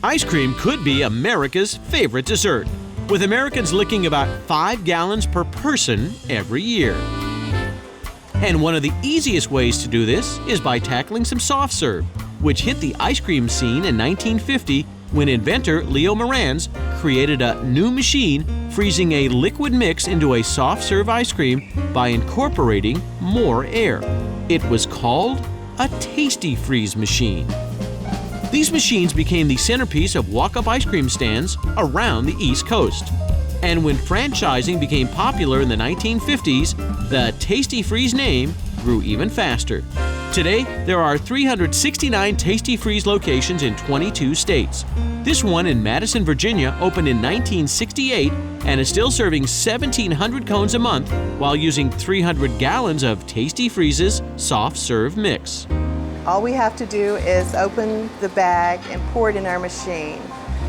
Ice cream could be America's favorite dessert, with Americans licking about 5 gallons per person every year. And one of the easiest ways to do this is by tackling some soft serve, which hit the ice cream scene in 1950 when inventor Leo Marantz created a new machine freezing a liquid mix into a soft serve ice cream by incorporating more air. It was called a Tastee-Freez machine. These machines became the centerpiece of walk-up ice cream stands around the East Coast. And when franchising became popular in the 1950s, the Tastee-Freez name grew even faster. Today, there are 369 Tastee-Freez locations in 22 states. This one in Madison, Virginia opened in 1968 and is still serving 1,700 cones a month while using 300 gallons of Tastee-Freez's soft serve mix. All we have to do is open the bag and pour it in our machine.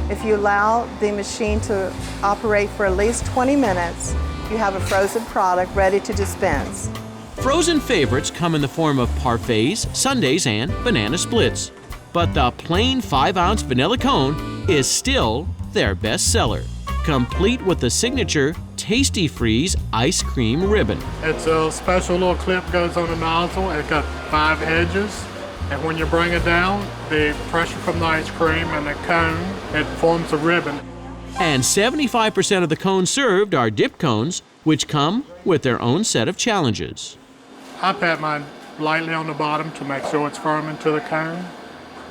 If you allow the machine to operate for at least 20 minutes, you have a frozen product ready to dispense. Frozen favorites come in the form of parfaits, sundaes, and banana splits. But the plain 5-ounce vanilla cone is still their best seller, complete with the signature Tastee-Freez ice cream ribbon. It's a special little clip goes on the nozzle. It's got 5 edges. And when you bring it down, the pressure from the ice cream and the cone, it forms a ribbon. And 75% of the cones served are dip cones, which come with their own set of challenges. I pat mine lightly on the bottom to make sure it's firm into the cone.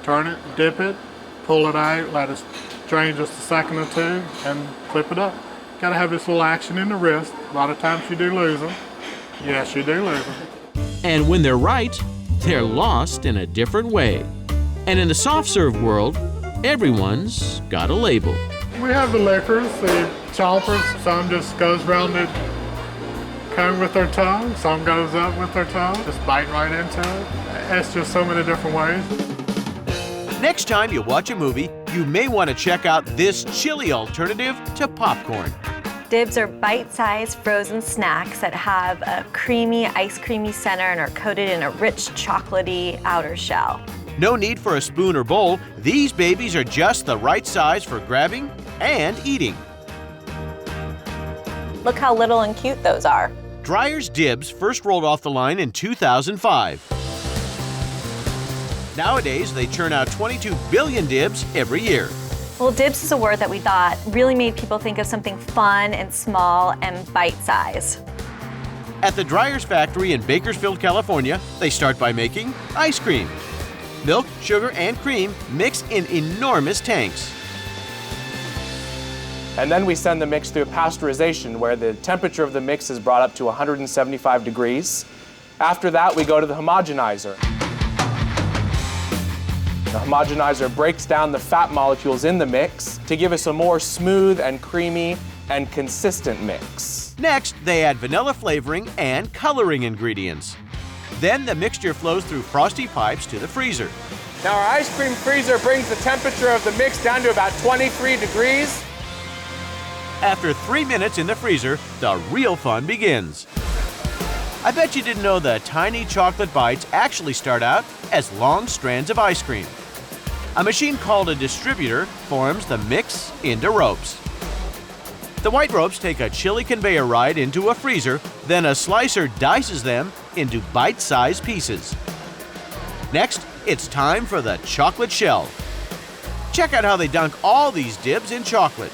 Turn it, dip it, pull it out, let it drain just a second or two, and flip it up. Gotta have this little action in the wrist. A lot of times you do lose them. Yes, you do lose them. And when they're right, they're lost in a different way. And in the soft serve world, everyone's got a label. We have the lickers, the chompers. Some just goes around the cone with their tongue. Some goes up with their tongue, just biting right into it. It's just so many different ways. Next time you watch a movie, you may want to check out this chili alternative to popcorn. Dibs are bite-sized frozen snacks that have a creamy, ice-creamy center and are coated in a rich, chocolatey outer shell. No need for a spoon or bowl. These babies are just the right size for grabbing and eating. Look how little and cute those are. Dreyer's Dibs first rolled off the line in 2005. Nowadays, they churn out 22 billion Dibs every year. Well, Dibs is a word that we thought really made people think of something fun and small and bite-sized. At the Dreyer's factory in Bakersfield, California, they start by making ice cream. Milk, sugar, and cream mix in enormous tanks. And then we send the mix through pasteurization, where the temperature of the mix is brought up to 175 degrees. After that, we go to the homogenizer. The homogenizer breaks down the fat molecules in the mix to give us a more smooth and creamy and consistent mix. Next, they add vanilla flavoring and coloring ingredients. Then the mixture flows through frosty pipes to the freezer. Now our ice cream freezer brings the temperature of the mix down to about 23 degrees. After 3 minutes in the freezer, the real fun begins. I bet you didn't know the tiny chocolate bites actually start out as long strands of ice cream. A machine called a distributor forms the mix into ropes. The white ropes take a chili conveyor ride into a freezer, then a slicer dices them into bite-sized pieces. Next, it's time for the chocolate shell. Check out how they dunk all these Dibs in chocolate.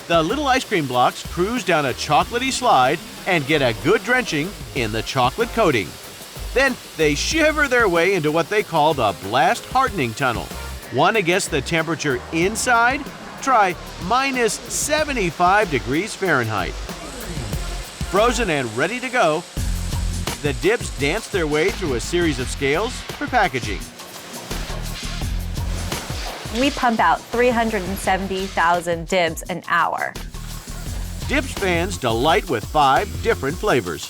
The little ice cream blocks cruise down a chocolatey slide and get a good drenching in the chocolate coating. Then they shiver their way into what they call the blast hardening tunnel. Want to guess the temperature inside? Try minus 75 degrees Fahrenheit. Frozen and ready to go, the Dibs dance their way through a series of scales for packaging. We pump out 370,000 Dibs an hour. Dibs fans delight with 5 different flavors.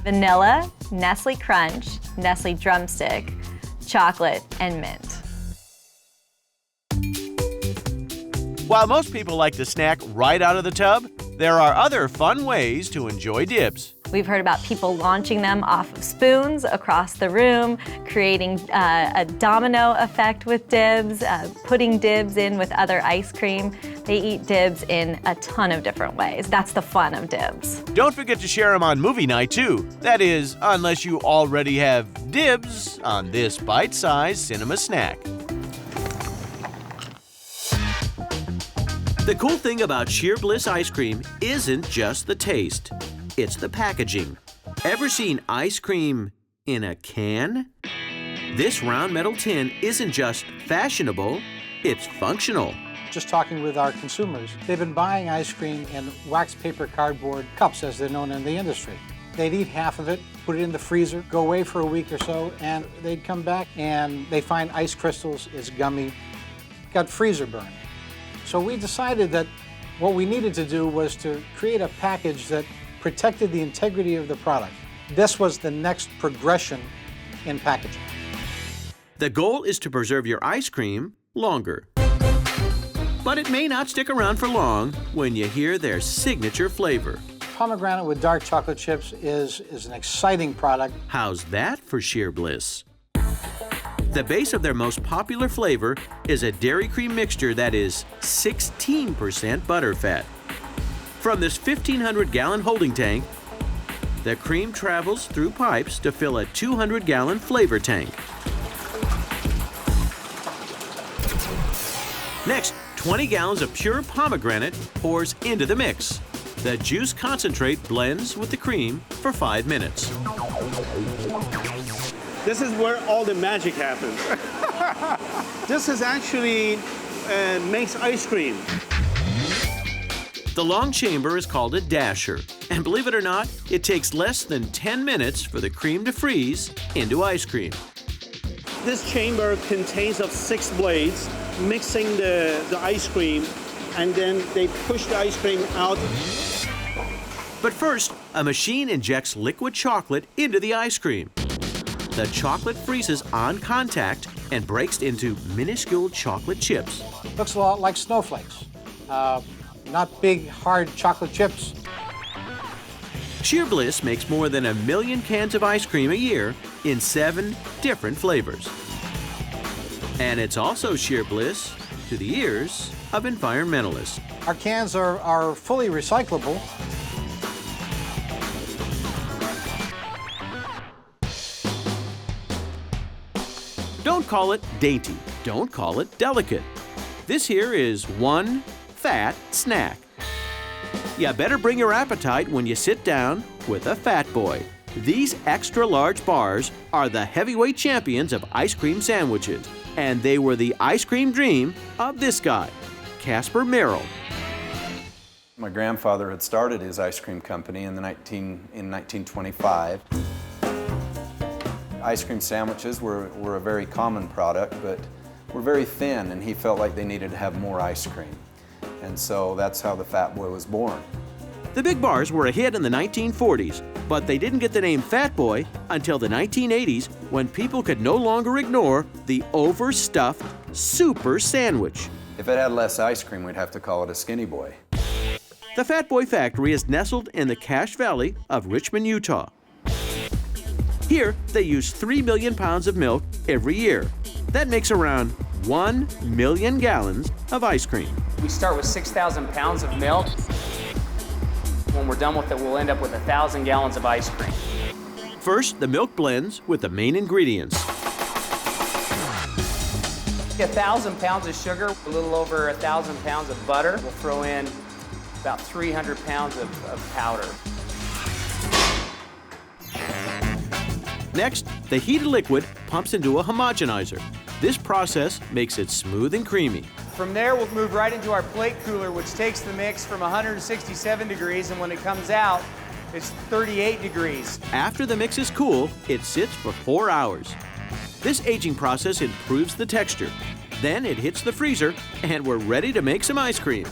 Vanilla, Nestle Crunch, Nestle Drumstick, chocolate, and mint. While most people like to snack right out of the tub, there are other fun ways to enjoy Dibs. We've heard about people launching them off of spoons across the room, creating a domino effect with Dibs, putting Dibs in with other ice cream. They eat Dibs in a ton of different ways. That's the fun of Dibs. Don't forget to share them on movie night, too. That is, unless you already have dibs on this bite-sized cinema snack. The cool thing about Sheer Bliss ice cream isn't just the taste. It's the packaging. Ever seen ice cream in a can? This round metal tin isn't just fashionable, it's functional. Just talking with our consumers, they've been buying ice cream in wax paper cardboard cups, as they're known in the industry. They'd eat half of it, put it in the freezer, go away for a week or so, and they'd come back and they find ice crystals, it's gummy, got freezer burn. So we decided that what we needed to do was to create a package that protected the integrity of the product. This was the next progression in packaging. The goal is to preserve your ice cream longer. But it may not stick around for long when you hear their signature flavor. Pomegranate with dark chocolate chips is an exciting product. How's that for Sheer Bliss? The base of their most popular flavor is a dairy cream mixture that is 16% butterfat. From this 1,500-gallon holding tank, the cream travels through pipes to fill a 200-gallon flavor tank. Next, 20 gallons of pure pomegranate pours into the mix. The juice concentrate blends with the cream for 5 minutes. This is where all the magic happens. This is actually makes ice cream. The long chamber is called a dasher, and believe it or not, it takes less than 10 minutes for the cream to freeze into ice cream. This chamber contains of 6 blades, mixing the ice cream, and then they push the ice cream out. But first, a machine injects liquid chocolate into the ice cream. The chocolate freezes on contact and breaks into minuscule chocolate chips. Looks a lot like snowflakes. Not big, hard chocolate chips. Sheer Bliss makes more than 1 million cans of ice cream a year in 7 different flavors. And it's also Sheer Bliss to the ears of environmentalists. Our cans are fully recyclable. Don't call it dainty. Don't call it delicate. This here is one fat snack. You better bring your appetite when you sit down with a Fat Boy. These extra large bars are the heavyweight champions of ice cream sandwiches, and they were the ice cream dream of this guy, Casper Merrill. My grandfather had started his ice cream company in 1925. Ice cream sandwiches were a very common product, but were very thin, and he felt like they needed to have more ice cream. And so that's how the Fat Boy was born. The big bars were a hit in the 1940s, but they didn't get the name Fat Boy until the 1980s, when people could no longer ignore the overstuffed super sandwich. If it had less ice cream, we'd have to call it a Skinny Boy. The Fat Boy factory is nestled in the Cache Valley of Richmond, Utah. Here, they use 3 million pounds of milk every year. That makes around 1 million gallons of ice cream. We start with 6,000 pounds of milk. When we're done with it, we'll end up with 1,000 gallons of ice cream. First, the milk blends with the main ingredients. 1,000 pounds of sugar, a little over 1,000 pounds of butter. We'll throw in about 300 pounds of powder. Next, the heated liquid pumps into a homogenizer. This process makes it smooth and creamy. From there, we'll move right into our plate cooler, which takes the mix from 167 degrees, and when it comes out, it's 38 degrees. After the mix is cool, it sits for 4 hours. This aging process improves the texture. Then it hits the freezer, and we're ready to make some ice cream.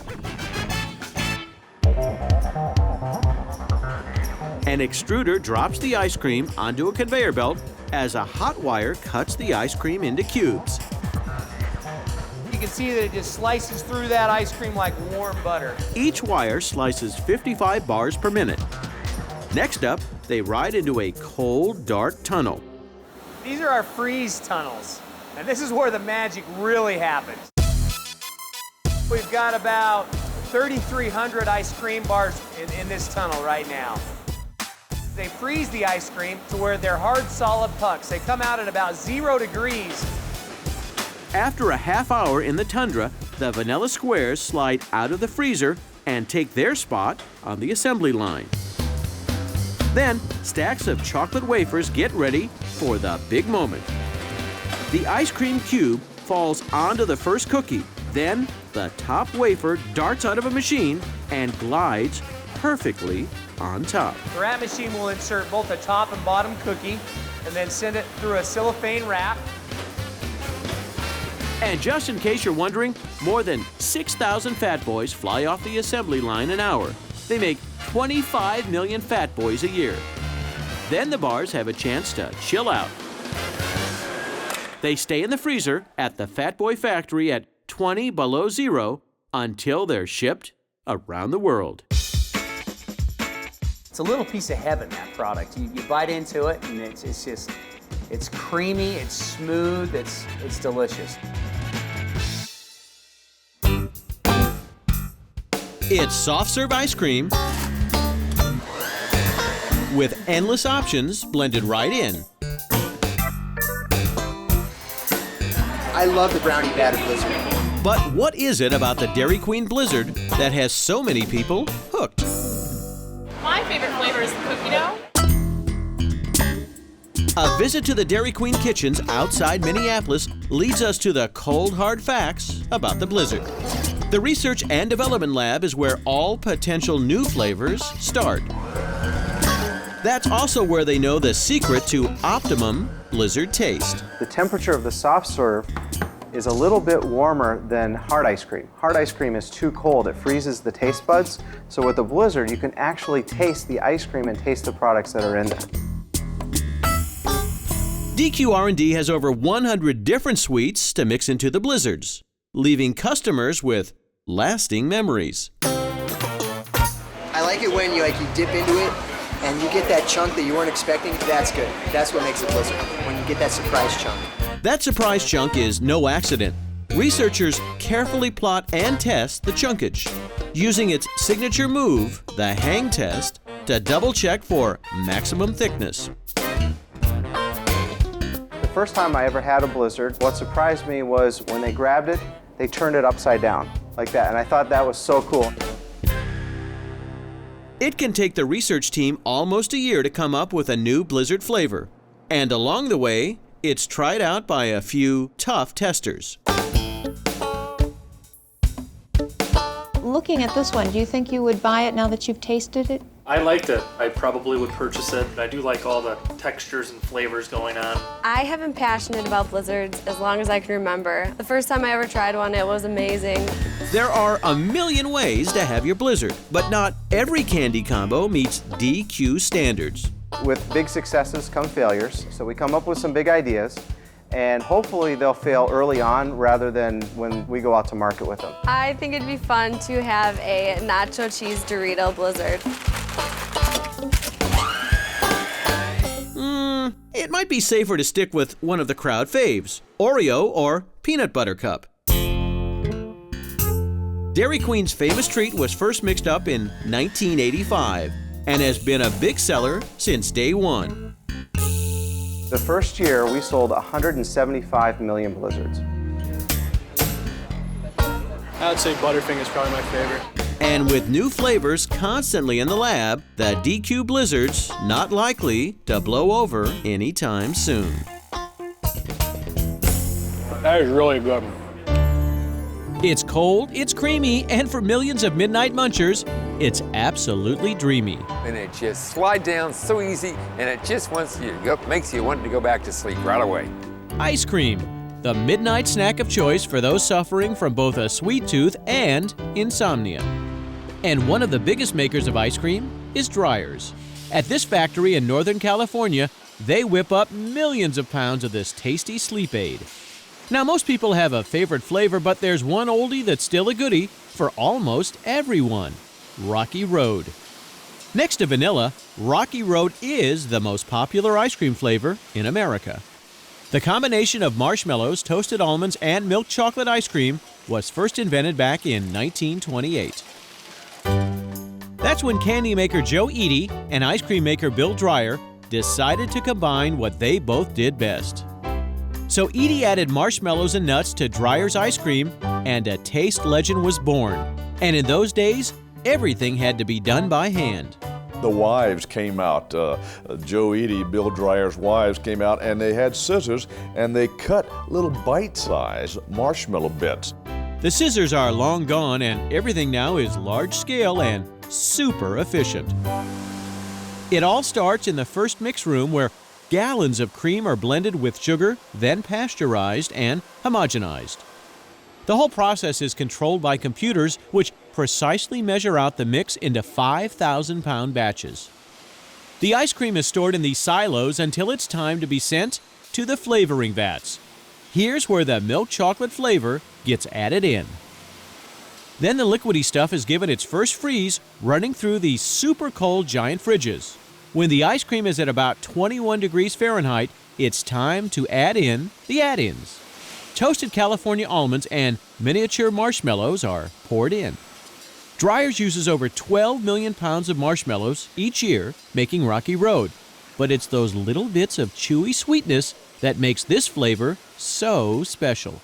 An extruder drops the ice cream onto a conveyor belt as a hot wire cuts the ice cream into cubes. You can see that it just slices through that ice cream like warm butter. Each wire slices 55 bars per minute. Next up, they ride into a cold, dark tunnel. These are our freeze tunnels, and this is where the magic really happens. We've got about 3,300 ice cream bars in this tunnel right now. They freeze the ice cream to where they're hard, solid pucks. They come out at about 0 degrees. After a half hour in the tundra, the vanilla squares slide out of the freezer and take their spot on the assembly line. Then, stacks of chocolate wafers get ready for the big moment. The ice cream cube falls onto the first cookie. Then, the top wafer darts out of a machine and glides perfectly on top. The wrap machine will insert both the top and bottom cookie and then send it through a cellophane wrap. And just in case you're wondering, more than 6,000 Fat Boys fly off the assembly line an hour. They make 25 million Fat Boys a year. Then the bars have a chance to chill out. They stay in the freezer at the Fat Boy factory at 20 below zero until they're shipped around the world. It's a little piece of heaven, that product. You bite into it and it's creamy, it's smooth, it's delicious. It's soft serve ice cream with endless options blended right in. I love the brownie batter blizzard. But what is it about the Dairy Queen Blizzard that has so many people hooked? My favorite flavor is the cookie dough. A visit to the Dairy Queen kitchens outside Minneapolis leads us to the cold, hard facts about the Blizzard. The Research and Development Lab is where all potential new flavors start. That's also where they know the secret to optimum Blizzard taste. The temperature of the soft serve is a little bit warmer than hard ice cream. Hard ice cream is too cold, it freezes the taste buds. So with the Blizzard, you can actually taste the ice cream and taste the products that are in there. DQ R&D has over 100 different sweets to mix into the Blizzards, leaving customers with lasting memories. I like it when you dip into it and you get that chunk that you weren't expecting. That's good. That's what makes it Blizzard, when you get that surprise chunk. That surprise chunk is no accident. Researchers carefully plot and test the chunkage, using its signature move, the hang test, to double check for maximum thickness. The first time I ever had a Blizzard, what surprised me was when they grabbed it, they turned it upside down like that, and I thought that was so cool. It can take the research team almost a year to come up with a new Blizzard flavor, and along the way, it's tried out by a few tough testers. Looking at this one, do you think you would buy it now that you've tasted it? I liked it. I probably would purchase it. I do like all the textures and flavors going on. I have been passionate about Blizzards as long as I can remember. The first time I ever tried one, it was amazing. There are a million ways to have your Blizzard, but not every candy combo meets DQ standards. With big successes come failures, so we come up with some big ideas, and hopefully they'll fail early on rather than when we go out to market with them. I think it'd be fun to have a nacho cheese Dorito Blizzard. It might be safer to stick with one of the crowd faves, Oreo or Peanut Butter Cup. Dairy Queen's famous treat was first mixed up in 1985 and has been a big seller since day one. The first year, we sold 175 million Blizzards. I would say Butterfinger is probably my favorite. And with new flavors constantly in the lab, the DQ Blizzard's not likely to blow over anytime soon. That is really good. It's cold, it's creamy, and for millions of midnight munchers, it's absolutely dreamy. And it just slides down so easy, and it just makes you want to go back to sleep right away. Ice cream, the midnight snack of choice for those suffering from both a sweet tooth and insomnia. And one of the biggest makers of ice cream is Dreyer's. At this factory in Northern California, they whip up millions of pounds of this tasty sleep aid. Now, most people have a favorite flavor, but there's one oldie that's still a goodie for almost everyone: Rocky Road. Next to vanilla, Rocky Road is the most popular ice cream flavor in America. The combination of marshmallows, toasted almonds, and milk chocolate ice cream was first invented back in 1928. That's when candy maker Joe Eady and ice cream maker Bill Dreyer decided to combine what they both did best. So Eady added marshmallows and nuts to Dreyer's ice cream, and a taste legend was born. And in those days, everything had to be done by hand. The wives came out, Joe Eady, Bill Dreyer's wives came out, and they had scissors, and they cut little bite-sized marshmallow bits. The scissors are long gone, and everything now is large scale and super efficient. It all starts in the first mix room, where gallons of cream are blended with sugar, then pasteurized and homogenized. The whole process is controlled by computers, which precisely measure out the mix into 5,000-pound batches. The ice cream is stored in these silos until it's time to be sent to the flavoring vats. Here's where the milk chocolate flavor gets added in. Then the liquidy stuff is given its first freeze, running through these super cold giant fridges. When the ice cream is at about 21 degrees Fahrenheit, it's time to add in the add-ins. Toasted California almonds and miniature marshmallows are poured in. Dreyer's uses over 12 million pounds of marshmallows each year making Rocky Road, but it's those little bits of chewy sweetness that makes this flavor so special.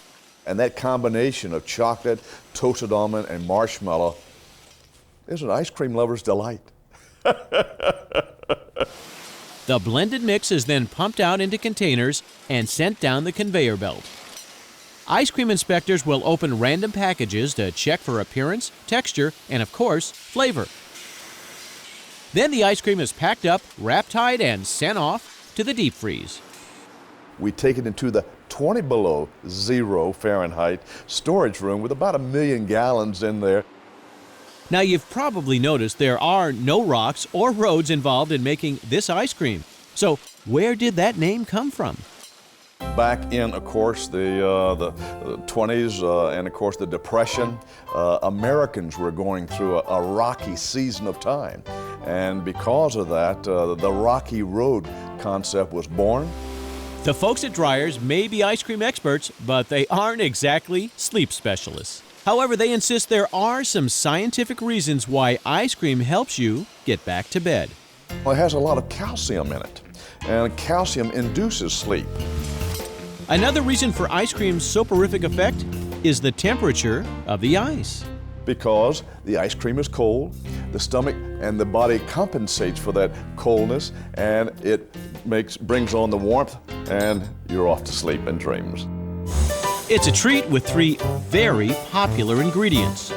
And that combination of chocolate, toasted almond, and marshmallow is an ice cream lover's delight. The blended mix is then pumped out into containers and sent down the conveyor belt. Ice cream inspectors will open random packages to check for appearance, texture, and of course, flavor. Then the ice cream is packed up, wrapped tight, and sent off to the deep freeze. We take it into the 20 below 0 Fahrenheit storage room with about 1 million gallons in there. Now you've probably noticed there are no rocks or roads involved in making this ice cream. So where did that name come from? Back in, of course, the 20s and, of course, the Depression, Americans were going through a rocky season of time. And because of that, the Rocky Road concept was born. The folks at Dreyer's may be ice cream experts, but they aren't exactly sleep specialists. However, they insist there are some scientific reasons why ice cream helps you get back to bed. Well, it has a lot of calcium in it, and calcium induces sleep. Another reason for ice cream's soporific effect is the temperature of the ice. Because the ice cream is cold, the stomach and the body compensates for that coldness, and it brings on the warmth, and you're off to sleep in dreams. It's a treat with 3 very popular ingredients.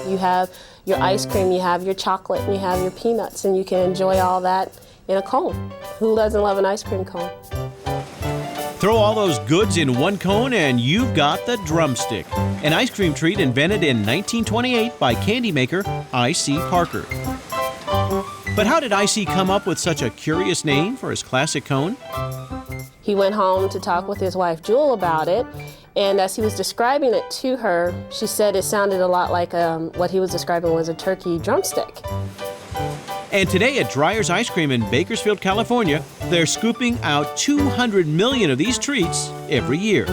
You have your ice cream, you have your chocolate, and you have your peanuts, and you can enjoy all that in a cone. Who doesn't love an ice cream cone? Throw all those goods in one cone and you've got the Drumstick, an ice cream treat invented in 1928 by candy maker I.C. Parker. But how did I.C. come up with such a curious name for his classic cone? He went home to talk with his wife Jewel about it, and as he was describing it to her, she said it sounded a lot like what he was describing was a turkey drumstick. And today at Dreyer's Ice Cream in Bakersfield, California, they're scooping out 200 million of these treats every year.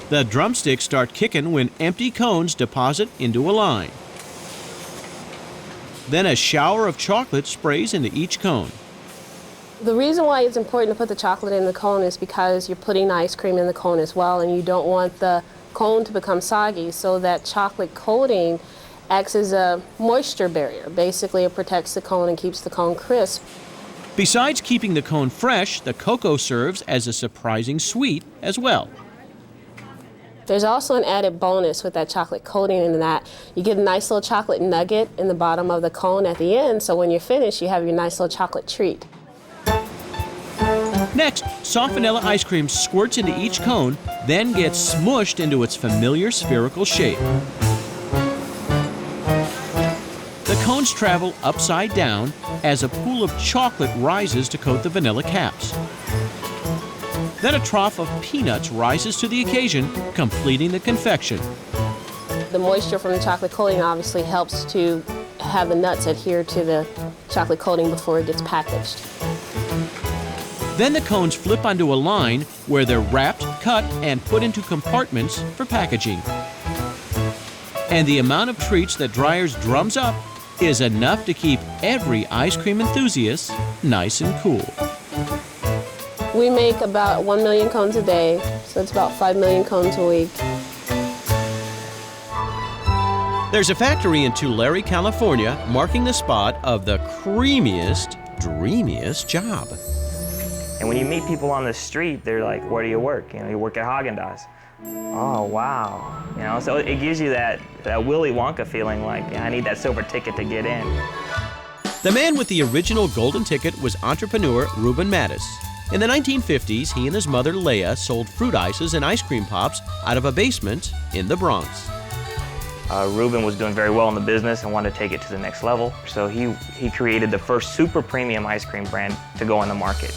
The drumsticks start kicking when empty cones deposit into a line. Then a shower of chocolate sprays into each cone. The reason why it's important to put the chocolate in the cone is because you're putting ice cream in the cone as well, and you don't want the cone to become soggy, so that chocolate coating acts as a moisture barrier. Basically, it protects the cone and keeps the cone crisp. Besides keeping the cone fresh, the cocoa serves as a surprising sweet as well. There's also an added bonus with that chocolate coating in that you get a nice little chocolate nugget in the bottom of the cone at the end, so when you're finished, you have your nice little chocolate treat. Next, soft vanilla ice cream squirts into each cone, then gets smushed into its familiar spherical shape. The cones travel upside down as a pool of chocolate rises to coat the vanilla caps. Then a trough of peanuts rises to the occasion, completing the confection. The moisture from the chocolate coating obviously helps to have the nuts adhere to the chocolate coating before it gets packaged. Then the cones flip onto a line where they're wrapped, cut, and put into compartments for packaging. And the amount of treats that Dreyer's drums up is enough to keep every ice cream enthusiast nice and cool. We make about 1 million cones a day, so it's about 5 million cones a week. There's a factory in Tulare, California, marking the spot of the creamiest, dreamiest job. And when you meet people on the street, they're like, where do you work? You work at Häagen-Dazs. Oh, wow. So it gives you that Willy Wonka feeling like, I need that silver ticket to get in. The man with the original golden ticket was entrepreneur Reuben Mattis. In the 1950s, he and his mother Leah sold fruit ices and ice cream pops out of a basement in the Bronx. Reuben was doing very well in the business and wanted to take it to the next level. So he created the first super premium ice cream brand to go on the market.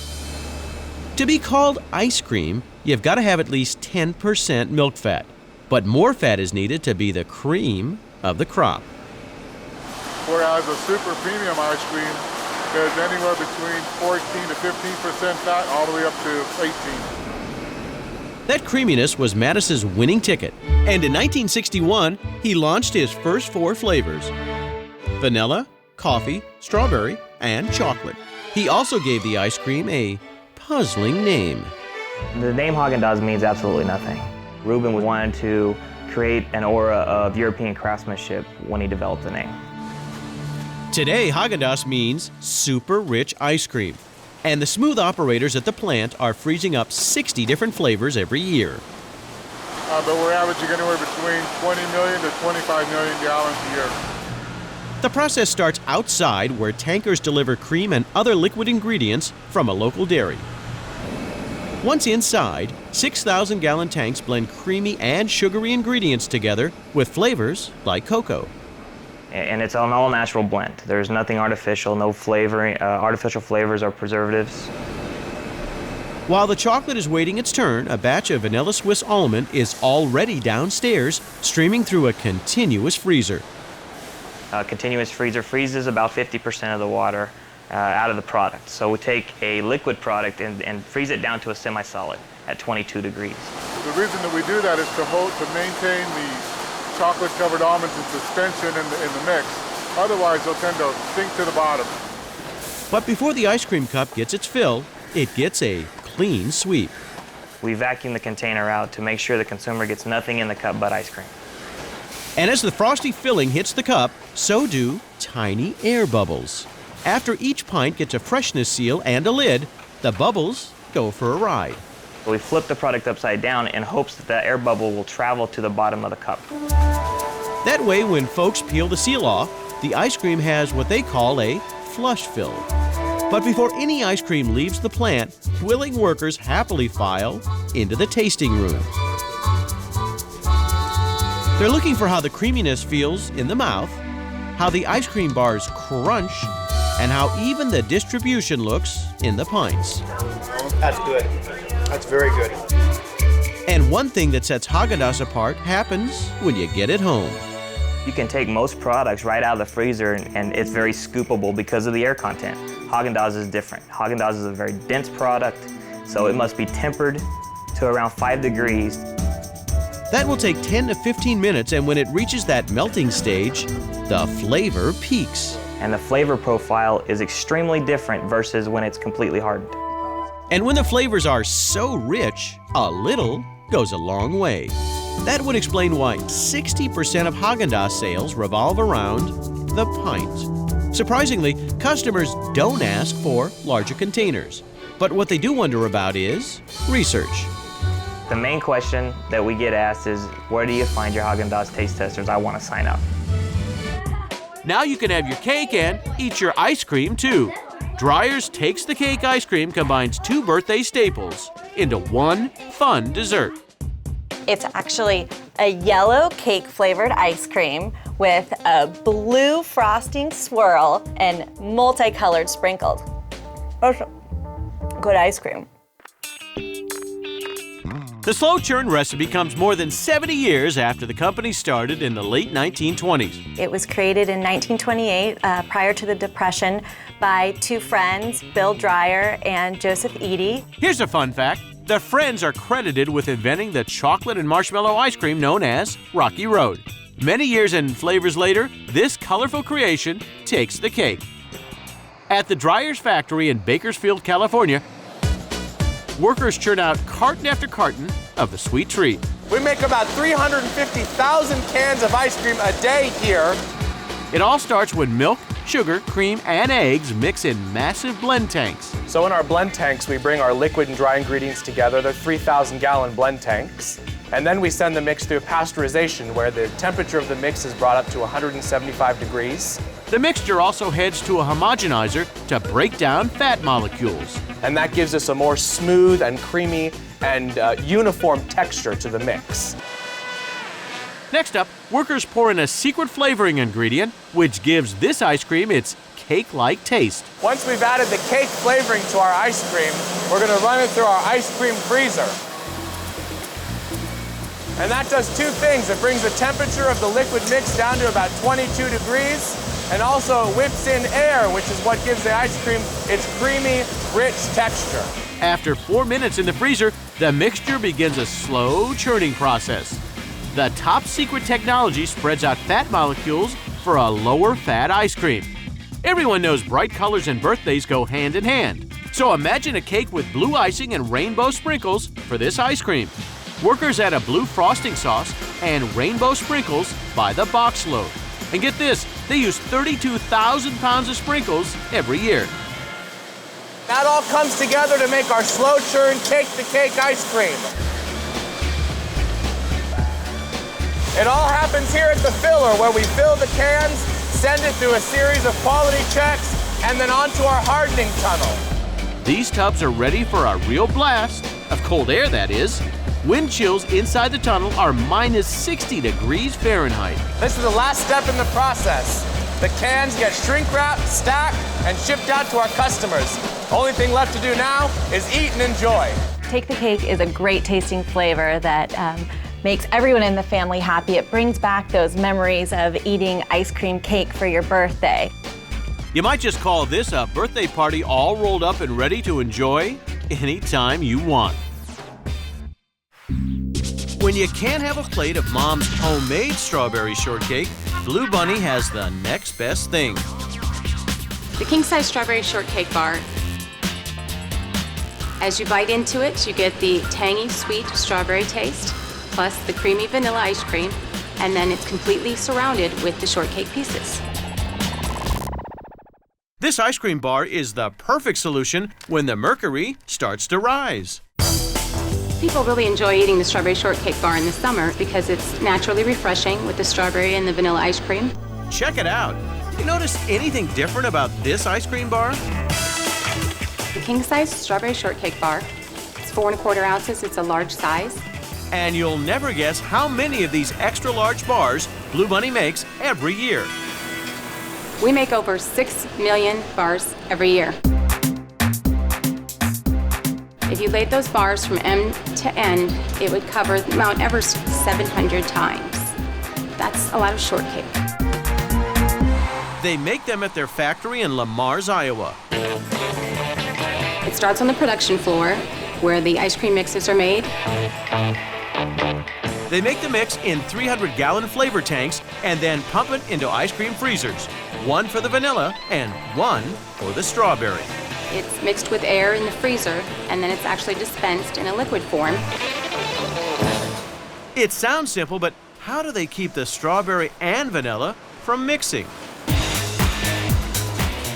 To be called ice cream, you've got to have at least 10% milk fat. But more fat is needed to be the cream of the crop. Whereas a super premium ice cream is anywhere between 14 to 15% fat all the way up to 18. That creaminess was Mattis's winning ticket. And in 1961, he launched his first 4 flavors: vanilla, coffee, strawberry, and chocolate. He also gave the ice cream a puzzling name. The name Häagen-Dazs means absolutely nothing. Reuben wanted to create an aura of European craftsmanship when he developed the name. Today, Häagen-Dazs means super rich ice cream. And the smooth operators at the plant are freezing up 60 different flavors every year. But we're averaging anywhere between 20 million to 25 million gallons a year. The process starts outside, where tankers deliver cream and other liquid ingredients from a local dairy. Once inside, 6,000-gallon tanks blend creamy and sugary ingredients together with flavors like cocoa. And it's an all-natural blend. There's nothing artificial, no flavoring, artificial flavors or preservatives. While the chocolate is waiting its turn, a batch of vanilla Swiss almond is already downstairs, streaming through a continuous freezer. A continuous freezer freezes about 50% of the water out of the product. So we take a liquid product and freeze it down to a semi-solid at 22 degrees. The reason that we do that is to maintain the chocolate-covered almonds in suspension in the mix. Otherwise, they'll tend to sink to the bottom. But before the ice cream cup gets its fill, it gets a clean sweep. We vacuum the container out to make sure the consumer gets nothing in the cup but ice cream. And as the frosty filling hits the cup, so do tiny air bubbles. After each pint gets a freshness seal and a lid, the bubbles go for a ride. We flip the product upside down in hopes that the air bubble will travel to the bottom of the cup. That way, when folks peel the seal off, the ice cream has what they call a flush fill. But before any ice cream leaves the plant, willing workers happily file into the tasting room. They're looking for how the creaminess feels in the mouth, how the ice cream bars crunch, and how even the distribution looks in the pints. That's good. That's very good. And one thing that sets Häagen-Dazs apart happens when you get it home. You can take most products right out of the freezer and it's very scoopable because of the air content. Häagen-Dazs is different. Häagen-Dazs is a very dense product, so it must be tempered to around 5 degrees. That will take 10 to 15 minutes, and when it reaches that melting stage, the flavor peaks. And the flavor profile is extremely different versus when it's completely hardened. And when the flavors are so rich, a little goes a long way. That would explain why 60% of Häagen-Dazs sales revolve around the pint. Surprisingly, customers don't ask for larger containers. But what they do wonder about is research. The main question that we get asked is, where do you find your Häagen-Dazs taste testers? I want to sign up. Now you can have your cake and eat your ice cream too. Dreyer's Takes the Cake ice cream combines 2 birthday staples into one fun dessert. It's actually a yellow cake flavored ice cream with a blue frosting swirl and multicolored sprinkles. Good ice cream. The slow churn recipe comes more than 70 years after the company started in the late 1920s. It was created in 1928, prior to the Depression, by two friends, Bill Dreyer and Joseph Eady. Here's a fun fact. The friends are credited with inventing the chocolate and marshmallow ice cream known as Rocky Road. Many years and flavors later, this colorful creation takes the cake. At the Dreyer's factory in Bakersfield, California, workers churn out carton after carton of the sweet treat. We make about 350,000 cans of ice cream a day here. It all starts when milk, sugar, cream, and eggs mix in massive blend tanks. So in our blend tanks, we bring our liquid and dry ingredients together. They're 3,000-gallon blend tanks. And then we send the mix through pasteurization, where the temperature of the mix is brought up to 175 degrees. The mixture also heads to a homogenizer to break down fat molecules. And that gives us a more smooth and creamy and uniform texture to the mix. Next up, workers pour in a secret flavoring ingredient, which gives this ice cream its cake-like taste. Once we've added the cake flavoring to our ice cream, we're going to run it through our ice cream freezer. And that does two things. It brings the temperature of the liquid mix down to about 22 degrees, and also whips in air, which is what gives the ice cream its creamy, rich texture. After 4 minutes in the freezer, the mixture begins a slow churning process. The top secret technology spreads out fat molecules for a lower fat ice cream. Everyone knows bright colors and birthdays go hand in hand. So imagine a cake with blue icing and rainbow sprinkles for this ice cream. Workers add a blue frosting sauce and rainbow sprinkles by the box load. And get this, they use 32,000 pounds of sprinkles every year. That all comes together to make our slow churn cake-to-cake ice cream. It all happens here at the filler, where we fill the cans, send it through a series of quality checks, and then onto our hardening tunnel. These tubs are ready for a real blast of cold air, that is. Wind chills inside the tunnel are minus 60 degrees Fahrenheit. This is the last step in the process. The cans get shrink wrapped, stacked, and shipped out to our customers. Only thing left to do now is eat and enjoy. Take the Cake is a great tasting flavor that makes everyone in the family happy. It brings back those memories of eating ice cream cake for your birthday. You might just call this a birthday party all rolled up and ready to enjoy anytime you want. When you can't have a plate of Mom's homemade strawberry shortcake, Blue Bunny has the next best thing. The king-size strawberry shortcake bar. As you bite into it, you get the tangy, sweet strawberry taste, plus the creamy vanilla ice cream, and then it's completely surrounded with the shortcake pieces. This ice cream bar is the perfect solution when the mercury starts to rise. People really enjoy eating the strawberry shortcake bar in the summer because it's naturally refreshing with the strawberry and the vanilla ice cream. Check it out. You notice anything different about this ice cream bar? The king-size strawberry shortcake bar. It's 4 1/4 ounces. It's a large size. And you'll never guess how many of these extra large bars Blue Bunny makes every year. We make over 6 million bars every year. If you laid those bars from end to end, it would cover Mount Everest 700 times. That's a lot of shortcake. They make them at their factory in Lamars, Iowa. It starts on the production floor where the ice cream mixes are made. They make the mix in 300-gallon flavor tanks and then pump it into ice cream freezers. One for the vanilla and one for the strawberry. It's mixed with air in the freezer, and then it's actually dispensed in a liquid form. It sounds simple, but how do they keep the strawberry and vanilla from mixing?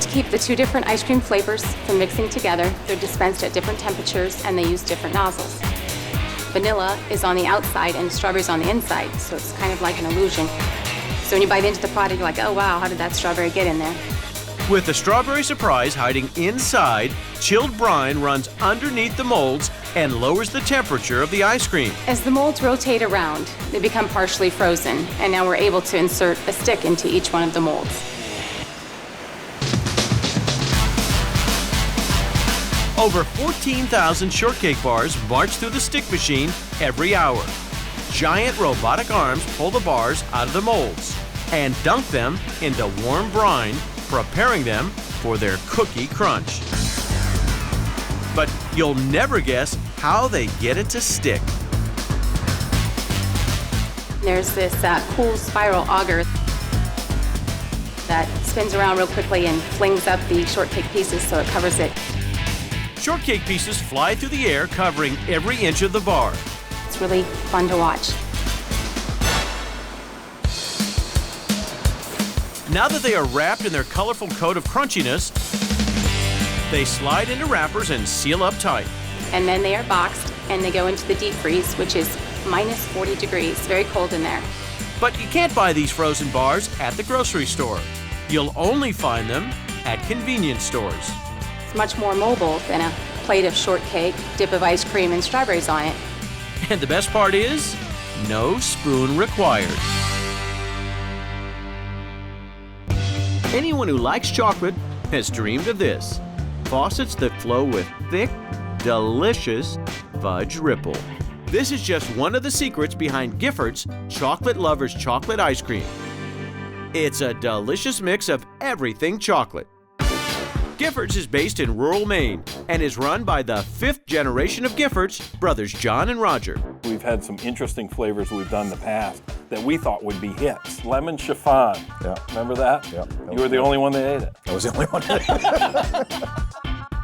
To keep the two different ice cream flavors from mixing together, they're dispensed at different temperatures, and they use different nozzles. Vanilla is on the outside, and strawberry's on the inside, so it's kind of like an illusion. So when you bite into the product, you're like, oh wow, how did that strawberry get in there? With the strawberry surprise hiding inside, chilled brine runs underneath the molds and lowers the temperature of the ice cream. As the molds rotate around, they become partially frozen, and now we're able to insert a stick into each one of the molds. Over 14,000 shortcake bars march through the stick machine every hour. Giant robotic arms pull the bars out of the molds and dunk them into warm brine, preparing them for their cookie crunch. But you'll never guess how they get it to stick. There's this cool spiral auger that spins around real quickly and flings up the shortcake pieces so it covers it. Shortcake pieces fly through the air, covering every inch of the bar. It's really fun to watch. Now that they are wrapped in their colorful coat of crunchiness, they slide into wrappers and seal up tight. And then they are boxed and they go into the deep freeze, which is minus 40 degrees, very cold in there. But you can't buy these frozen bars at the grocery store. You'll only find them at convenience stores. It's much more mobile than a plate of shortcake, dip of ice cream, and strawberries on it. And the best part is, no spoon required. Anyone who likes chocolate has dreamed of this. Faucets that flow with thick, delicious fudge ripple. This is just one of the secrets behind Gifford's Chocolate Lovers Chocolate Ice Cream. It's a delicious mix of everything chocolate. Gifford's is based in rural Maine and is run by the 5th generation of Gifford's, brothers John and Roger. We've had some interesting flavors we've done in the past that we thought would be hits. Lemon chiffon. Yeah. Remember that? Yeah. You were the only one that ate it. I was the only one that ate it.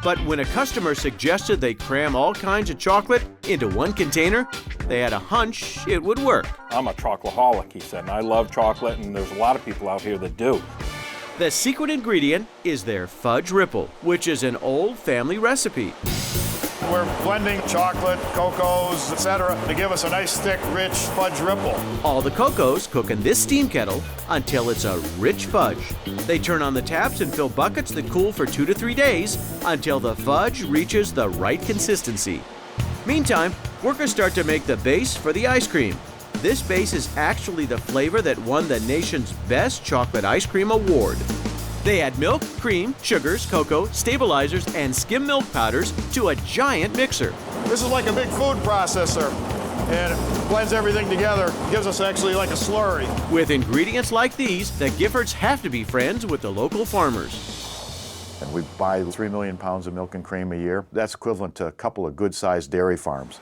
But when a customer suggested they cram all kinds of chocolate into one container, they had a hunch it would work. I'm a chocoholic, he said, and I love chocolate, and there's a lot of people out here that do. The secret ingredient is their fudge ripple, which is an old family recipe. We're blending chocolate, cocos, etc. to give us a nice, thick, rich fudge ripple. All the cocos cook in this steam kettle until it's a rich fudge. They turn on the taps and fill buckets that cool for 2 to 3 days until the fudge reaches the right consistency. Meantime, workers start to make the base for the ice cream. This base is actually the flavor that won the nation's Best Chocolate Ice Cream Award. They add milk, cream, sugars, cocoa, stabilizers, and skim milk powders to a giant mixer. This is like a big food processor, and it blends everything together, gives us actually like a slurry. With ingredients like these, the Giffords have to be friends with the local farmers. And we buy 3 million pounds of milk and cream a year. That's equivalent to a couple of good-sized dairy farms.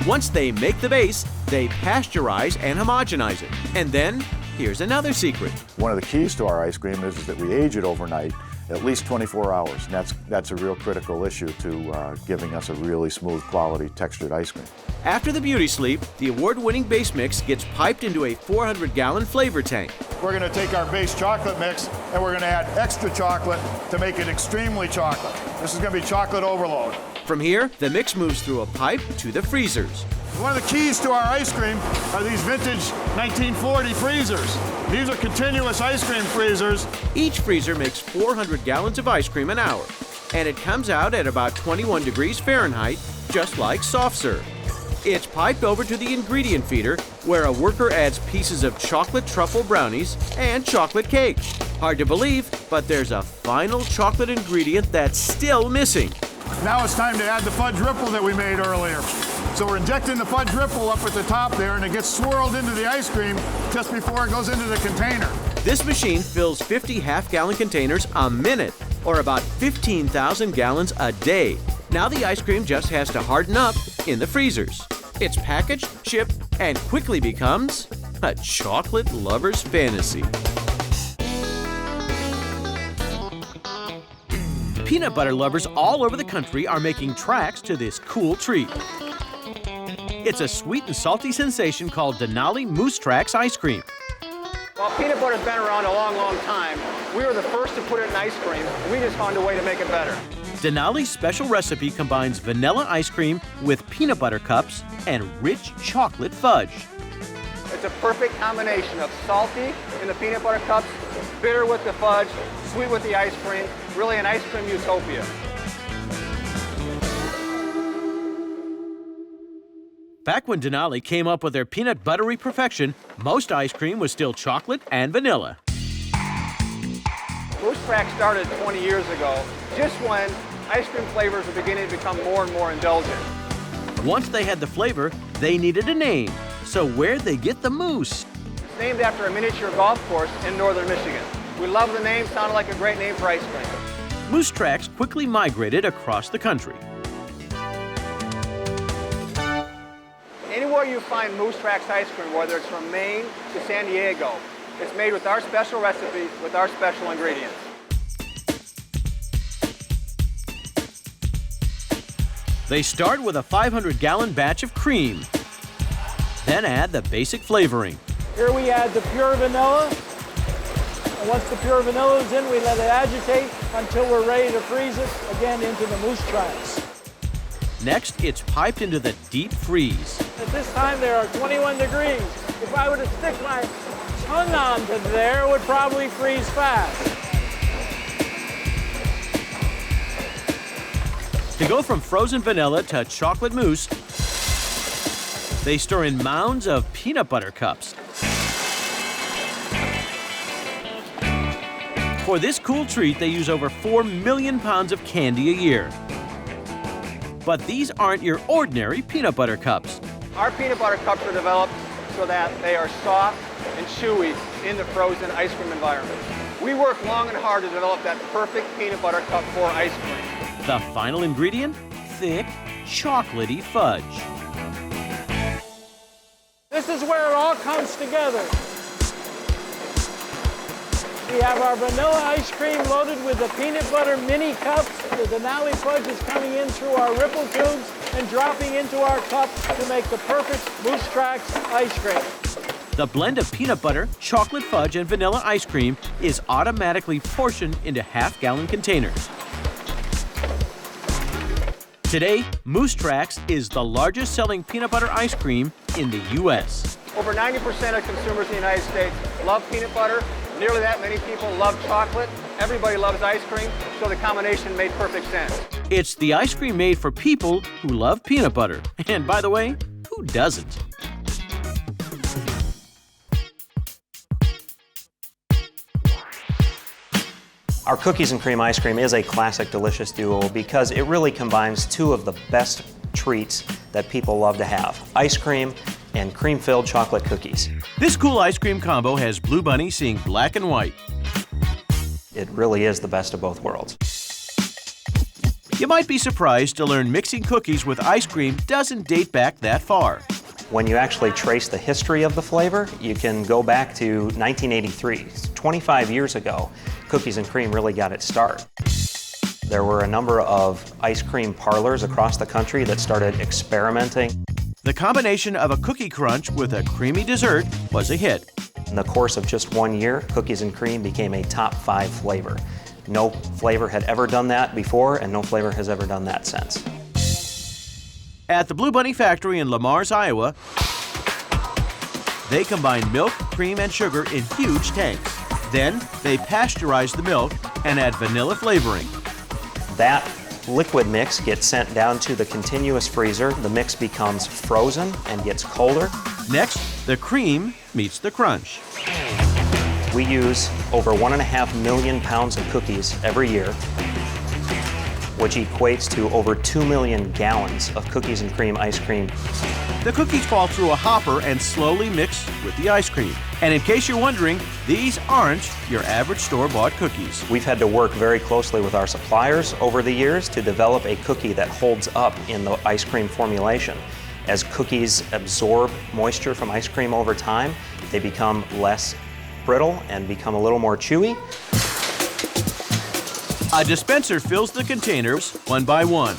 Once they make the base, they pasteurize and homogenize it. And then, here's another secret. One of the keys to our ice cream is that we age it overnight, at least 24 hours. And that's a real critical issue to giving us a really smooth, quality, textured ice cream. After the beauty sleep, the award-winning base mix gets piped into a 400-gallon flavor tank. We're going to take our base chocolate mix and we're going to add extra chocolate to make it extremely chocolate. This is going to be chocolate overload. From here, the mix moves through a pipe to the freezers. One of the keys to our ice cream are these vintage 1940 freezers. These are continuous ice cream freezers. Each freezer makes 400 gallons of ice cream an hour, and it comes out at about 21 degrees Fahrenheit, just like soft serve. It's piped over to the ingredient feeder, where a worker adds pieces of chocolate truffle brownies and chocolate cake. Hard to believe, but there's a final chocolate ingredient that's still missing. Now it's time to add the fudge ripple that we made earlier. So we're injecting the fudge ripple up at the top there, and it gets swirled into the ice cream just before it goes into the container. This machine fills 50 half-gallon containers a minute, or about 15,000 gallons a day. Now the ice cream just has to harden up in the freezers. It's packaged, shipped, and quickly becomes a chocolate lover's fantasy. Peanut butter lovers all over the country are making tracks to this cool treat. It's a sweet and salty sensation called Denali Moose Tracks ice cream. Well, peanut butter's been around a long, long time. We were the first to put it in ice cream. We just found a way to make it better. Denali's special recipe combines vanilla ice cream with peanut butter cups and rich chocolate fudge. It's a perfect combination of salty in the peanut butter cups, bitter with the fudge, sweet with the ice cream, really an ice cream utopia. Back when Denali came up with their peanut buttery perfection, most ice cream was still chocolate and vanilla. Moose Track started 20 years ago, just when ice cream flavors are beginning to become more and more indulgent. Once they had the flavor, they needed a name. So where'd they get the mousse? It's named after a miniature golf course in northern Michigan. We love the name, sounded like a great name for ice cream. Mousse tracks quickly migrated across the country. Anywhere you find Moose Tracks ice cream, whether it's from Maine to San Diego, it's made with our special recipe, with our special ingredients. They start with a 500-gallon batch of cream. Then add the basic flavoring. Here we add the pure vanilla. And once the pure vanilla is in, we let it agitate until we're ready to freeze it again into the Moose Tracks. Next, it's piped into the deep freeze. At this time, there are 21 degrees. If I were to stick my tongue onto there, it would probably freeze fast. To go from frozen vanilla to chocolate mousse, they store in mounds of peanut butter cups. For this cool treat, they use over 4 million pounds of candy a year. But these aren't your ordinary peanut butter cups. Our peanut butter cups are developed so that they are soft and chewy in the frozen ice cream environment. We work long and hard to develop that perfect peanut butter cup for ice cream. The final ingredient? Thick, chocolatey fudge. This is where it all comes together. We have our vanilla ice cream loaded with the peanut butter mini cups. The Denali fudge is coming in through our ripple tubes and dropping into our cup to make the perfect Moose Tracks ice cream. The blend of peanut butter, chocolate fudge, and vanilla ice cream is automatically portioned into half-gallon containers. Today, Moose Tracks is the largest selling peanut butter ice cream in the U.S. Over 90% of consumers in the United States love peanut butter. Nearly that many people love chocolate. Everybody loves ice cream, so the combination made perfect sense. It's the ice cream made for people who love peanut butter. And by the way, who doesn't? Our cookies and cream ice cream is a classic delicious duo because it really combines two of the best treats that people love to have: ice cream and cream-filled chocolate cookies. This cool ice cream combo has Blue Bunny seeing black and white. It really is the best of both worlds. You might be surprised to learn mixing cookies with ice cream doesn't date back that far. When you actually trace the history of the flavor, you can go back to 1983. 25 years ago, cookies and cream really got its start. There were a number of ice cream parlors across the country that started experimenting. The combination of a cookie crunch with a creamy dessert was a hit. In the course of just 1 year, cookies and cream became a top 5 flavor. No flavor had ever done that before, and no flavor has ever done that since. At the Blue Bunny factory in Lamars, Iowa, they combine milk, cream, and sugar in huge tanks. Then they pasteurize the milk and add vanilla flavoring. That liquid mix gets sent down to the continuous freezer. The mix becomes frozen and gets colder. Next, the cream meets the crunch. We use over 1.5 million pounds of cookies every year, which equates to over 2 million gallons of cookies and cream ice cream. The cookies fall through a hopper and slowly mix with the ice cream. And in case you're wondering, these aren't your average store-bought cookies. We've had to work very closely with our suppliers over the years to develop a cookie that holds up in the ice cream formulation. As cookies absorb moisture from ice cream over time, they become less brittle and become a little more chewy. A dispenser fills the containers one by one.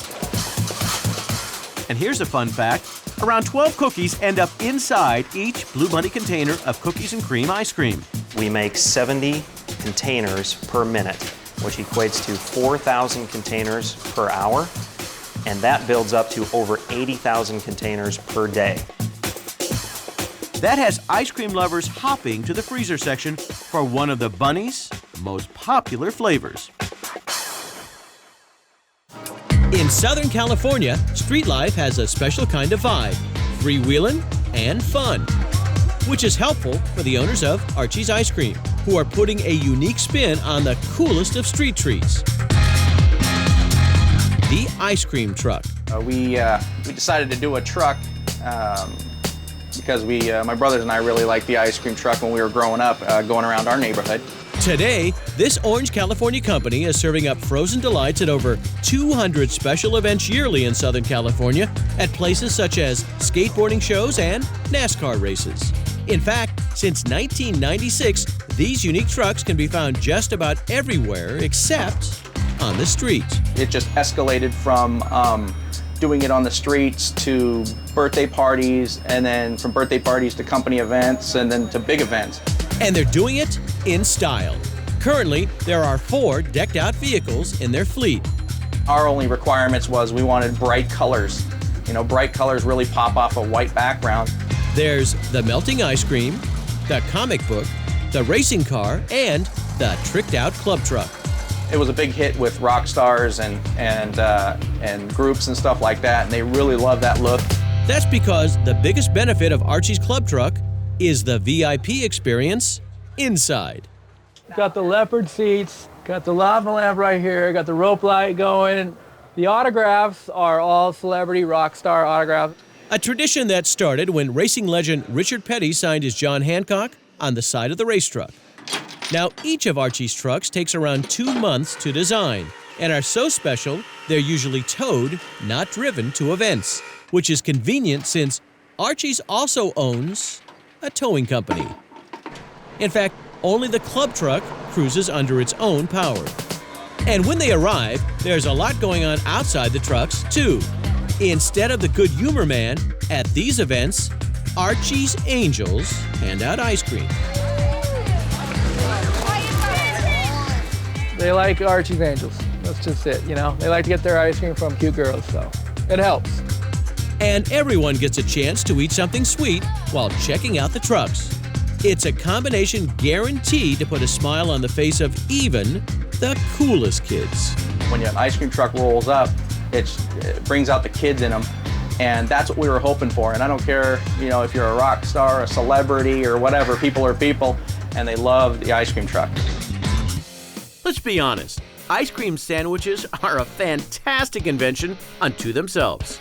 And here's a fun fact. Around 12 cookies end up inside each Blue Bunny container of cookies and cream ice cream. We make 70 containers per minute, which equates to 4,000 containers per hour, and that builds up to over 80,000 containers per day. That has ice cream lovers hopping to the freezer section for one of the Bunny's most popular flavors. In Southern California, street life has a special kind of vibe, freewheeling and fun, which is helpful for the owners of Archie's Ice Cream, who are putting a unique spin on the coolest of street treats. the ice cream truck. We decided to do a truck because my brothers and I really liked the ice cream truck when we were growing up, going around our neighborhood. Today, this Orange, California company is serving up frozen delights at over 200 special events yearly in Southern California at places such as skateboarding shows and NASCAR races. In fact, since 1996, these unique trucks can be found just about everywhere except on the street. It just escalated from doing it on the streets to birthday parties, and then from birthday parties to company events, and then to big events. And they're doing it in style. Currently, there are 4 decked out vehicles in their fleet. Our only requirements was we wanted bright colors. You know, bright colors really pop off a white background. There's the melting ice cream, the comic book, the racing car, and the tricked out club truck. It was a big hit with rock stars and groups and stuff like that, and they really love that look. That's because the biggest benefit of Archie's club truck is the VIP experience inside. Got the leopard seats, got the lava lamp right here, got the rope light going. The autographs are all celebrity rock star autographs. A tradition that started when racing legend Richard Petty signed his John Hancock on the side of the race truck. Now, each of Archie's trucks takes around 2 months to design and are so special they're usually towed, not driven to events, which is convenient since Archie's also owns a towing company. In fact, only the club truck cruises under its own power. And when they arrive, there's a lot going on outside the trucks, too. Instead of the good humor man, at these events, Archie's Angels hand out ice cream. They like Archie's Angels. That's just it, you know. They like to get their ice cream from cute girls, so it helps. And everyone gets a chance to eat something sweet while checking out the trucks. It's a combination guaranteed to put a smile on the face of even the coolest kids. When an ice cream truck rolls up, it brings out the kids in them, and that's what we were hoping for. And I don't care, you know, if you're a rock star, a celebrity, or whatever, people are people, and they love the ice cream truck. Let's be honest, ice cream sandwiches are a fantastic invention unto themselves.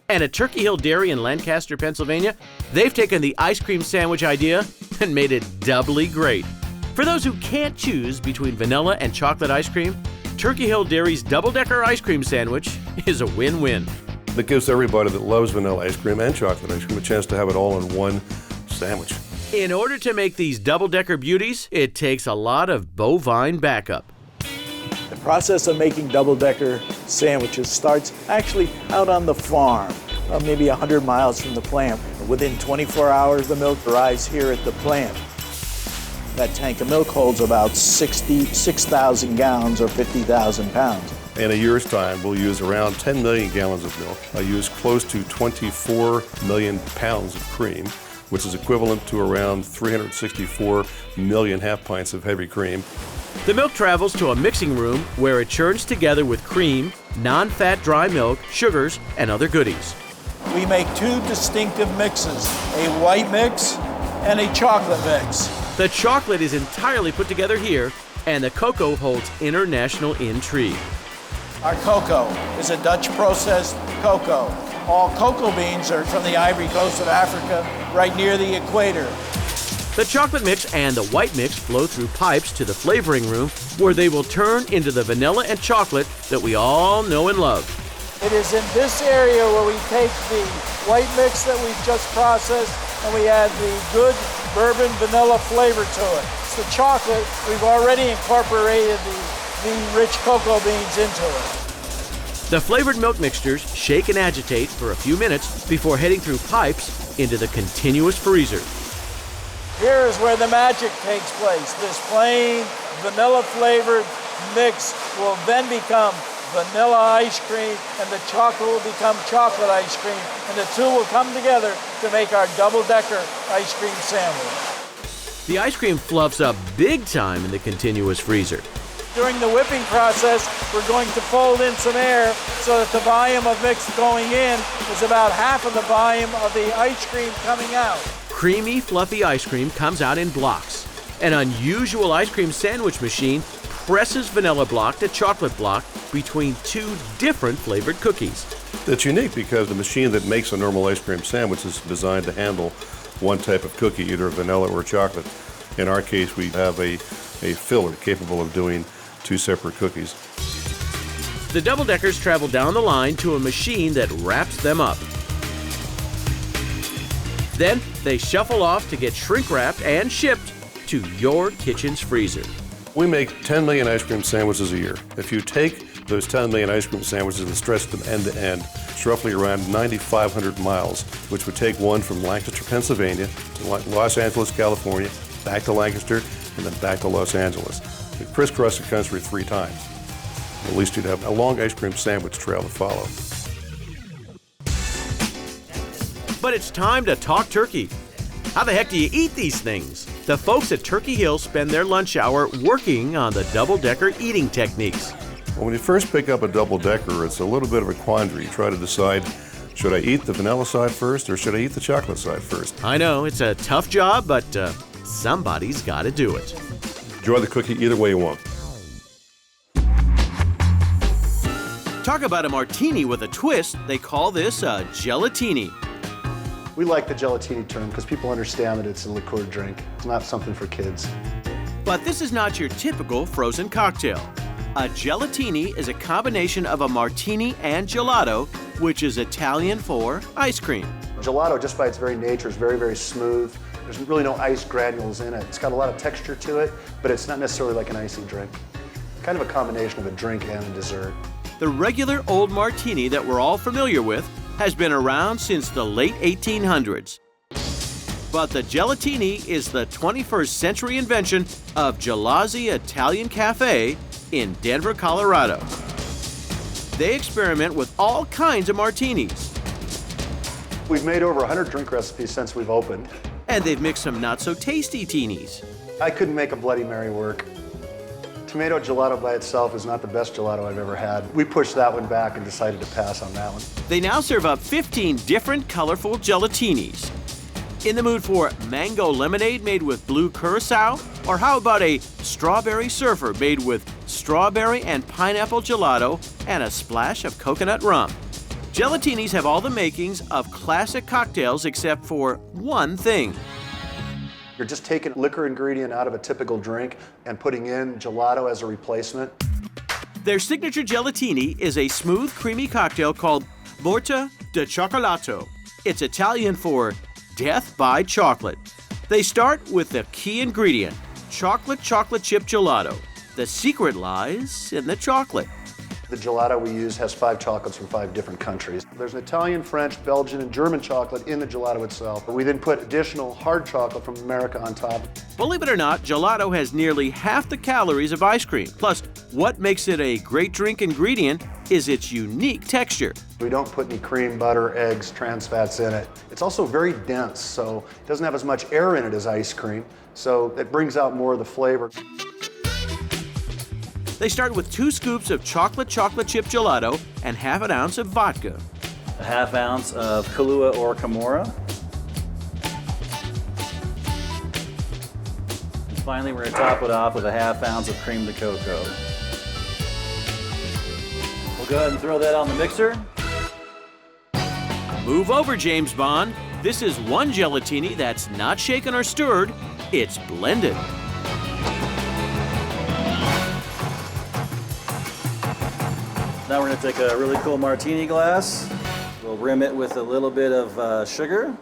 And at Turkey Hill Dairy in Lancaster, Pennsylvania, they've taken the ice cream sandwich idea and made it doubly great. For those who can't choose between vanilla and chocolate ice cream, Turkey Hill Dairy's double-decker ice cream sandwich is a win-win. It gives everybody that loves vanilla ice cream and chocolate ice cream a chance to have it all in one sandwich. In order to make these double-decker beauties, it takes a lot of bovine backup. The process of making double-decker sandwiches starts actually out on the farm, maybe 100 miles from the plant. Within 24 hours, the milk arrives here at the plant. That tank of milk holds about 6,000 gallons or 50,000 pounds. In a year's time, we'll use around 10 million gallons of milk. I use close to 24 million pounds of cream, which is equivalent to around 364 million half pints of heavy cream. The milk travels to a mixing room where it churns together with cream, non-fat dry milk, sugars, and other goodies. We make 2 distinctive mixes, a white mix and a chocolate mix. The chocolate is entirely put together here, and the cocoa holds international intrigue. Our cocoa is a Dutch processed cocoa. All cocoa beans are from the Ivory Coast of Africa, right near the equator. The chocolate mix and the white mix flow through pipes to the flavoring room, where they will turn into the vanilla and chocolate that we all know and love. It is in this area where we take the white mix that we've just processed and we add the good bourbon vanilla flavor to it. It's the chocolate, we've already incorporated the rich cocoa beans into it. The flavored milk mixtures shake and agitate for a few minutes before heading through pipes into the continuous freezer. Here is where the magic takes place. This plain vanilla flavored mix will then become vanilla ice cream, and the chocolate will become chocolate ice cream, and the two will come together to make our double-decker ice cream sandwich. The ice cream fluffs up big time in the continuous freezer. During the whipping process, we're going to fold in some air so that the volume of mix going in is about half of the volume of the ice cream coming out. Creamy, fluffy ice cream comes out in blocks. An unusual ice cream sandwich machine presses vanilla block to chocolate block between two different flavored cookies. It's unique because the machine that makes a normal ice cream sandwich is designed to handle one type of cookie, either vanilla or chocolate. In our case, we have a filler capable of doing two separate cookies. The double-deckers travel down the line to a machine that wraps them up. Then they shuffle off to get shrink-wrapped and shipped to your kitchen's freezer. We make 10 million ice cream sandwiches a year. If you take those 10 million ice cream sandwiches and stretch them end to end, it's roughly around 9,500 miles, which would take one from Lancaster, Pennsylvania to Los Angeles, California, back to Lancaster, and then back to Los Angeles. We crisscross the country 3 times. At least you'd have a long ice cream sandwich trail to follow. But it's time to talk turkey. How the heck do you eat these things? The folks at Turkey Hill spend their lunch hour working on the double-decker eating techniques. Well, when you first pick up a double-decker, it's a little bit of a quandary. You try to decide, should I eat the vanilla side first or should I eat the chocolate side first? I know, it's a tough job, but somebody's got to do it. Enjoy the cookie either way you want. Talk about a martini with a twist. They call this a gelatini. We like the gelatini term because people understand that it's a liqueur drink. It's not something for kids. But this is not your typical frozen cocktail. A gelatini is a combination of a martini and gelato, which is Italian for ice cream. Gelato, just by its very nature, is very, very smooth. There's really no ice granules in it. It's got a lot of texture to it, but it's not necessarily like an icy drink. Kind of a combination of a drink and a dessert. The regular old martini that we're all familiar with has been around since the late 1800s. But the gelatini is the 21st century invention of Gelazzi Italian Cafe in Denver, Colorado. They experiment with all kinds of martinis. We've made over 100 drink recipes since we've opened. And they've mixed some not-so-tasty teenies. I couldn't make a Bloody Mary work. Tomato gelato by itself is not the best gelato I've ever had. We pushed that one back and decided to pass on that one. They now serve up 15 different colorful gelatinis. In the mood for mango lemonade made with blue curacao? Or how about a strawberry surfer made with strawberry and pineapple gelato and a splash of coconut rum? Gelatinis have all the makings of classic cocktails except for one thing. You're just taking a liquor ingredient out of a typical drink and putting in gelato as a replacement. Their signature gelatini is a smooth, creamy cocktail called Morta di Cioccolato. It's Italian for death by chocolate. They start with the key ingredient, chocolate chip gelato. The secret lies in the chocolate. The gelato we use has 5 chocolates from 5 different countries. There's an Italian, French, Belgian, and German chocolate in the gelato itself. We then put additional hard chocolate from America on top. Believe it or not, gelato has nearly half the calories of ice cream. Plus, what makes it a great drink ingredient is its unique texture. We don't put any cream, butter, eggs, trans fats in it. It's also very dense, so it doesn't have as much air in it as ice cream, so it brings out more of the flavor. They start with 2 scoops of chocolate chip gelato and ½ ounce of vodka. A ½ ounce of Kahlua or Camorra. And finally, we're going to top it off with a ½ ounce of cream de cocoa. We'll go ahead and throw that on the mixer. Move over, James Bond. This is one gelatini that's not shaken or stirred, it's blended. Now we're going to take a really cool martini glass. We'll rim it with a little bit of sugar.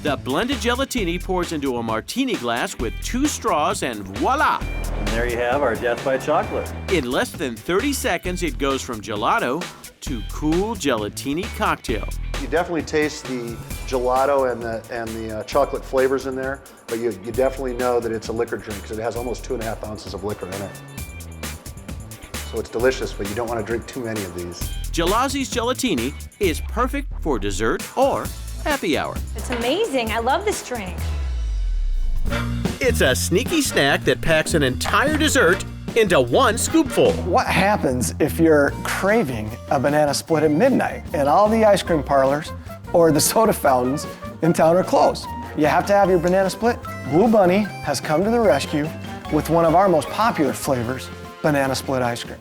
The blended gelatini pours into a martini glass with 2 straws and voila! And there you have our Death by Chocolate. In less than 30 seconds, it goes from gelato to cool gelatini cocktail. You definitely taste the gelato and the chocolate flavors in there, but you definitely know that it's a liquor drink because it has almost 2½ ounces of liquor in it. So it's delicious, but you don't want to drink too many of these. Gelazzi's gelatini is perfect for dessert or happy hour. It's amazing. I love this drink. It's a sneaky snack that packs an entire dessert into 1 scoopful. What happens if you're craving a banana split at midnight and all the ice cream parlors or the soda fountains in town are closed? You have to have your banana split. Blue Bunny has come to the rescue with one of our most popular flavors, banana split ice cream.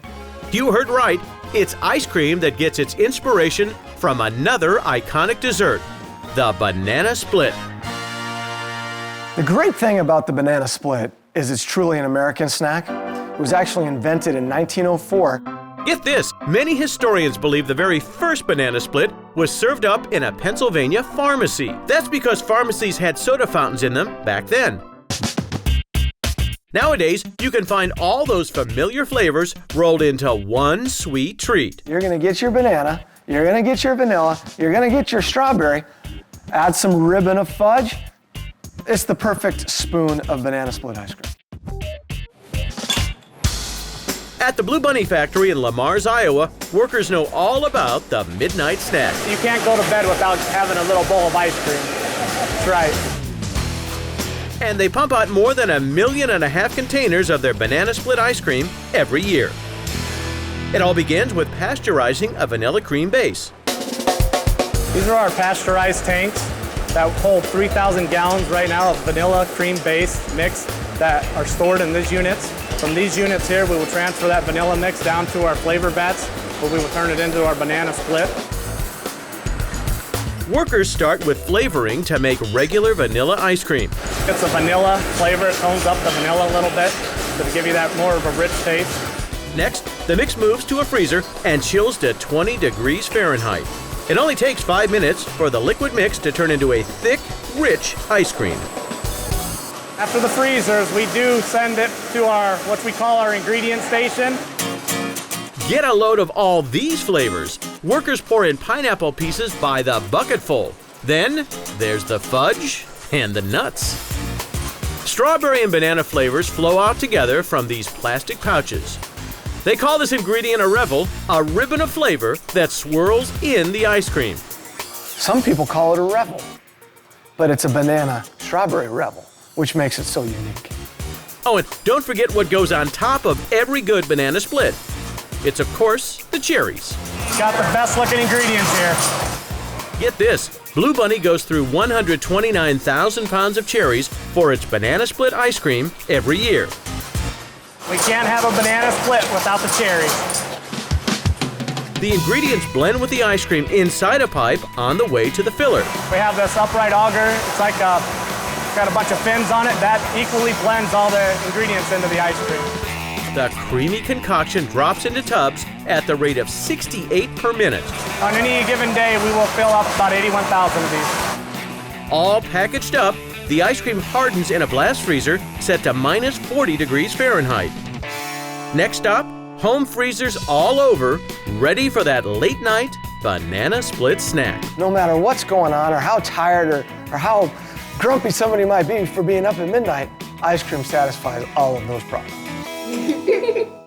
You heard right. It's ice cream that gets its inspiration from another iconic dessert, the banana split. The great thing about the banana split is it's truly an American snack. It was actually invented in 1904. Get this, many historians believe the very first banana split was served up in a Pennsylvania pharmacy. That's because pharmacies had soda fountains in them back then. Nowadays, you can find all those familiar flavors rolled into one sweet treat. You're gonna get your banana, you're gonna get your vanilla, you're gonna get your strawberry, add some ribbon of fudge. It's the perfect spoon of banana split ice cream. At the Blue Bunny Factory in Lamar's, Iowa, workers know all about the midnight snack. You can't go to bed without having a little bowl of ice cream. That's right. And they pump out more than 1.5 million containers of their banana split ice cream every year. It all begins with pasteurizing a vanilla cream base. These are our pasteurized tanks that hold 3,000 gallons right now of vanilla cream base mix that are stored in these units. From these units here, we will transfer that vanilla mix down to our flavor vats, where we will turn it into our banana split. Workers start with flavoring to make regular vanilla ice cream. It's a vanilla flavor. It tones up the vanilla a little bit to give you that more of a rich taste. Next, the mix moves to a freezer and chills to 20 degrees Fahrenheit. It only takes 5 minutes for the liquid mix to turn into a thick, rich ice cream. After the freezers, we do send it to our, what we call our ingredient station. Get a load of all these flavors. Workers pour in pineapple pieces by the bucketful. Then there's the fudge and the nuts. Strawberry and banana flavors flow out together from these plastic pouches. They call this ingredient a revel, a ribbon of flavor that swirls in the ice cream. Some people call it a revel, but it's a banana strawberry revel, which makes it so unique. Oh, and don't forget what goes on top of every good banana split. It's, of course, the cherries. Got the best looking ingredients here. Get this, Blue Bunny goes through 129,000 pounds of cherries for its banana split ice cream every year. We can't have a banana split without the cherries. The ingredients blend with the ice cream inside a pipe on the way to the filler. We have this upright auger. It's like got a bunch of fins on it. That equally blends all the ingredients into the ice cream. The creamy concoction drops into tubs at the rate of 68 per minute. On any given day, we will fill up about 81,000 of these. All packaged up, the ice cream hardens in a blast freezer set to minus 40 degrees Fahrenheit. Next stop, home freezers all over, ready for that late night banana split snack. No matter what's going on or how tired or how grumpy somebody might be for being up at midnight, ice cream satisfies all of those problems.